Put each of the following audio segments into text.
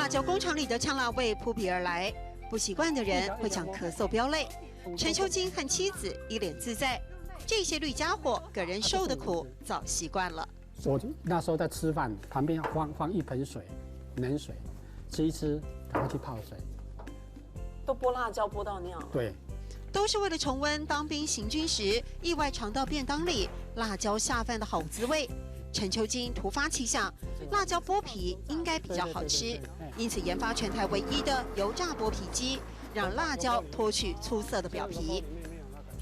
辣椒工厂里的呛辣味扑鼻而来，不习惯的人会想咳嗽飙泪。陈秋金和妻子一脸自在，这些绿家伙给人受的苦早习惯了。我那时候在吃饭，旁边放一盆水，冷水，吃一吃，赶快去泡水。都剥辣椒剥到那样。对。 都是为了重温当兵行军时意外尝到便当里辣椒下饭的好滋味。陈秋金突发奇想，辣椒剥皮应该比较好吃，因此研发全台唯一的油炸剥皮机，让辣椒脱去粗涩的表皮。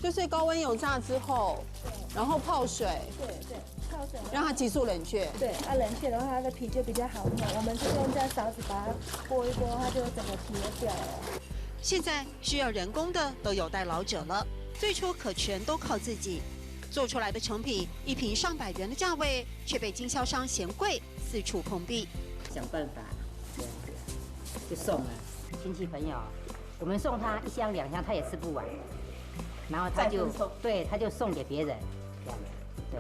就是高温油炸之后，然后泡水，对，泡水，让它急速冷却。对，冷却的话，它的皮就比较好弄。我们是用这样勺子把它拨一拨，它就整个皮就掉了。 现在需要人工的都有待老者了，最初可全都靠自己。做出来的成品一瓶上百元的价位，却被经销商嫌贵，四处碰壁。想办法，这样子就送了亲戚朋友，我们送他1箱2箱，他也吃不完，然后他就送给别人，这样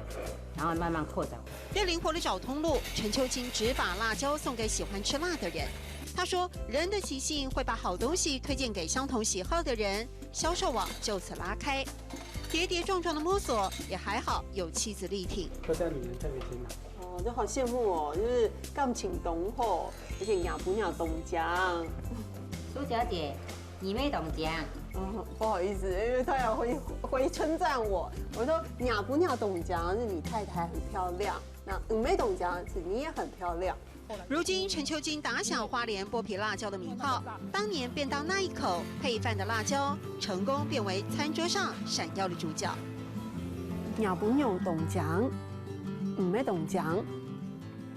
子对，然后慢慢扩展。更灵活的找通路，陈秋金只把辣椒送给喜欢吃辣的人。 他说：“人的习性会把好东西推荐给相同喜好的人，销售网就此拉开。跌跌撞撞的摸索，也还好有妻子力挺。都叫女人特别辛劳。哦，就好羡慕哦，就是感情浓厚，而且养不鸟懂讲。苏小姐，你没懂讲。不好意思，因为他要回称赞我。我说鸟不鸟懂讲是你太太很漂亮，那没懂讲是你也很漂亮。” 如今，陈秋金打响花莲剥皮辣椒的名号。当年便当那一口配饭的辣椒，成功变为餐桌上闪耀的主角。鸟不鸟懂讲，没懂讲；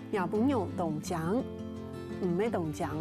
鸟不鸟懂讲，没懂讲。